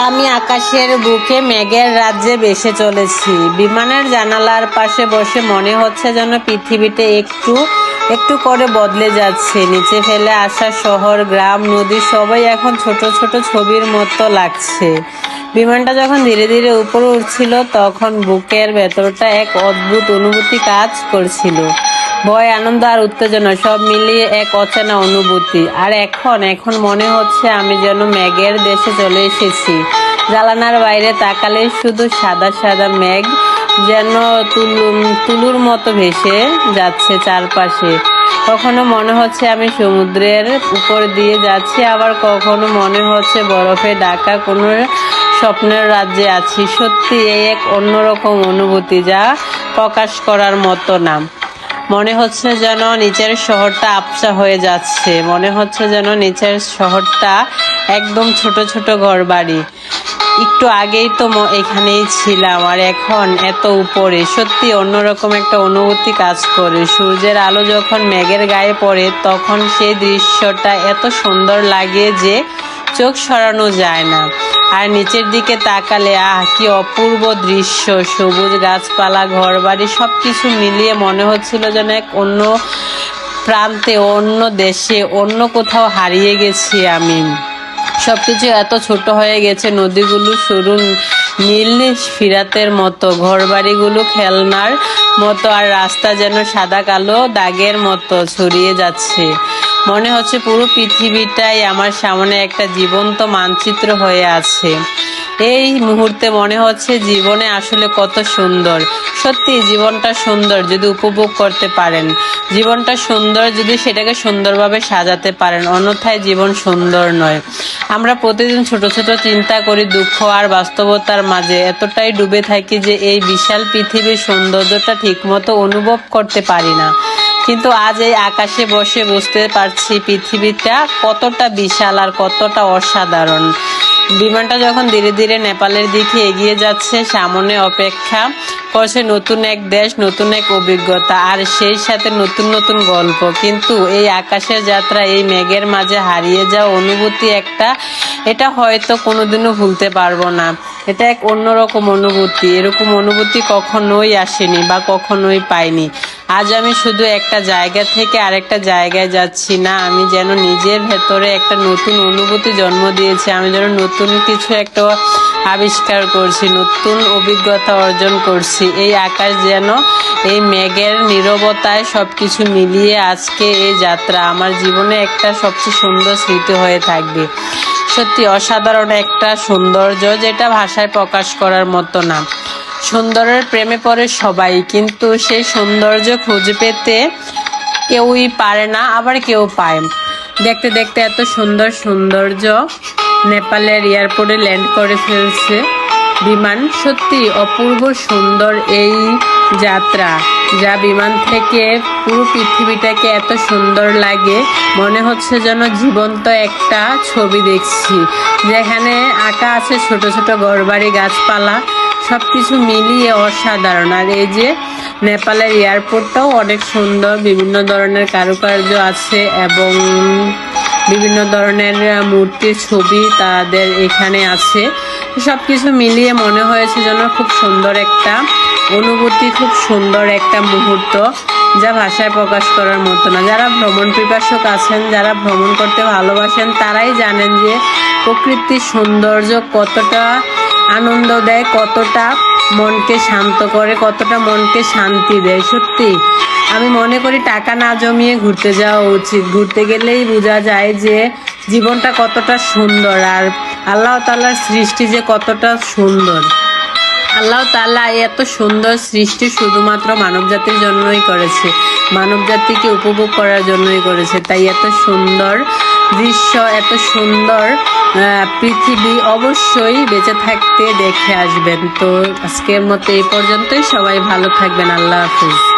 আমি আকাশের বুকে মেঘের রাজ্যে ভেসে চলেছি। বিমানের জানালার পাশে বসে মনে হচ্ছে যেন পৃথিবীতে একটু একটু করে বদলে যাচ্ছে। নিচে ফেলে আসা শহর, গ্রাম, নদী সবাই এখন ছোট ছোট ছবির মতো লাগছে। বিমানটা যখন ধীরে ধীরে উপরে উঠছিল তখন বুকের ভেতরটা এক অদ্ভুত অনুভূতি কাজ করছিল। ভয়, আনন্দ আর উত্তেজনা সব মিলিয়ে এক অচেনা অনুভূতি। আর এখন মনে হচ্ছে আমি যেন মেঘের দেশে চলে এসেছি। জানালার বাইরে তাকালে শুধু সাদা সাদা মেঘ যেন তুলোর মতো ভেসে যাচ্ছে চারপাশে। কখনো মনে হচ্ছে আমি সমুদ্রের উপর দিয়ে যাচ্ছি, আবার কখনো মনে হচ্ছে বরফে ঢাকা কোনো স্বপ্নের রাজ্যে আছি। সত্যি এই এক অন্যরকম অনুভূতি, যা প্রকাশ করার মতো না। মনে হচ্ছে যেন নিচের শহরটা আবছা হয়ে যাচ্ছে। মনে হচ্ছে যেন নিচের শহরটা একদম ছোট ছোট ঘর বাড়ি। একটু আগেই তো এখানেই ছিলাম, আর এখন এত উপরে। সত্যি অন্যরকম একটা অনুভূতি কাজ করে। সূর্যের আলো যখন মেঘের গায়ে পড়ে তখন সেই দৃশ্যটা এত সুন্দর লাগে যে চোখ সরানো যায় না। আর নিচের দিকে তাকালে কি অপূর্ব দৃশ্য! সবুজ গাছপালা, ঘরবাড়ি সবকিছু মিলিয়ে মনে হচ্ছিল যেন এক অন্য প্রান্তে, অন্য দেশে, অন্য কোথাও হারিয়ে গেছি আমি। সবকিছু এত ছোট হয়ে গেছে, নদীগুলো সরু নীল ফিরাতের মতো, ঘরবাড়িগুলো খেলনার মতো, আর রাস্তা যেন সাদা কালো দাগের মতো ছড়িয়ে যাচ্ছে। মনে হচ্ছে পুরো পৃথিবীটাই আমার সামনে একটা জীবন্ত মানচিত্র হয়ে আছে। এই মুহূর্তে মনে হচ্ছে জীবনে আসলে কত সুন্দর। সত্যি জীবনটা সুন্দর যদি উপভোগ করতে পারেন, জীবনটা সুন্দর যদি সেটাকে সুন্দরভাবে সাজাতে পারেন, অন্যথায় জীবন সুন্দর নয়। আমরা প্রতিদিন ছোট ছোট চিন্তা করি, দুঃখ আর বাস্তবতার মাঝে এতটাই ডুবে থাকি যে এই বিশাল পৃথিবীর সৌন্দর্যটা ঠিকমতো অনুভব করতে পারি না। কিন্তু আজ এই আকাশে বসে বুঝতে পারছি পৃথিবীটা কতটা বিশাল আর কতটা অসাধারণ। বিমানটা যখন ধীরে ধীরে নেপালের দিকে এগিয়ে যাচ্ছে, সামনে অপেক্ষা করছে নতুন এক দেশ, নতুন এক অভিজ্ঞতা, আর সেই সাথে নতুন নতুন গল্প। কিন্তু এই আকাশের যাত্রা, এই মেঘের মাঝে হারিয়ে যাওয়া অনুভূতি এটা হয়তো কোনোদিনও ভুলতে পারবো না। এটা এক অন্যরকম অনুভূতি। এরকম অনুভূতি কখনোই আসেনি বা কখনোই পাইনি। আজ আমি শুধু একটা জায়গা থেকে আরেকটা জায়গায় যাচ্ছি না, আমি যেন নিজের ভেতরে একটা নতুন অনুভূতি জন্ম দিয়েছি। আমি যেন নতুন কিছু একটা আবিষ্কার করছি, নতুন অভিজ্ঞতা অর্জন করছি। এই আকাশ যেন এই মেঘের নীরবতায় সবকিছু মিলিয়ে আজকে এই যাত্রা আমার জীবনে একটা সবচেয়ে সুন্দর স্মৃতি হয়ে থাকবে। সত্যি অসাধারণ একটা সৌন্দর্য, যেটা ভাষায় প্রকাশ করার মতো না। সুন্দরের প্রেমে পড়ে সবাই, কিন্তু সেই সৌন্দর্য খুঁজে পেতে কেউই পারে না, আবার কেউ পায়। দেখতে দেখতে এত সুন্দর সৌন্দর্য নেপালের এয়ারপোর্টে ল্যান্ড করে ফেলছে বিমান। সত্যি অপূর্ব সুন্দর এই যাত্রা, যা বিমান থেকে পুরো পৃথিবীটাকে এত সুন্দর লাগে। মনে হচ্ছে যেন জীবন্ত একটা ছবি দেখছি, যেখানে আঁকা আছে ছোট ছোট ঘরবাড়ি, গাছপালা সবকিছু মিলিয়ে অসাধারণ। আর এই যে নেপালের এয়ারপোর্টটাও অনেক সুন্দর, বিভিন্ন ধরনের কারুকার্য আছে এবং বিভিন্ন ধরনের মূর্তির ছবি তাদের এখানে আছে। সবকিছু মিলিয়ে মনে হয়েছে যেন খুব সুন্দর একটা অনুভূতি, খুব সুন্দর একটা মুহূর্ত, যা ভাষায় প্রকাশ করার মতো না। যারা ভ্রমণ পিপাসক আছেন, যারা ভ্রমণ করতে ভালোবাসেন, তারাই জানেন যে প্রকৃতির সৌন্দর্য কতটা আনন্দ দেয়, কতটা মনকে শান্ত করে, কতটা মনকে শান্তি দেয়। সত্যি আমি মনে করি টাকা না জমিয়ে ঘুরতে যাওয়া উচিত। ঘুরতে গেলেই বোঝা যায় যে জীবনটা কতটা সুন্দর, আর আল্লাহ তাআলার সৃষ্টি যে কতটা সুন্দর। আল্লাহ তাআলা এত সুন্দর সৃষ্টি শুধুমাত্র মানব জাতির জন্যই করেছে, মানব জাতিকে উপভোগ করার জন্যই করেছে। তাই এত সুন্দর দৃশ্য, এত সুন্দর পৃথিবী অবশ্যই বেঁচে থাকতে দেখে আসবেন। তো আজকের মতো এই পর্যন্তই। সবাই ভালো থাকবেন। আল্লাহ হাফেজ।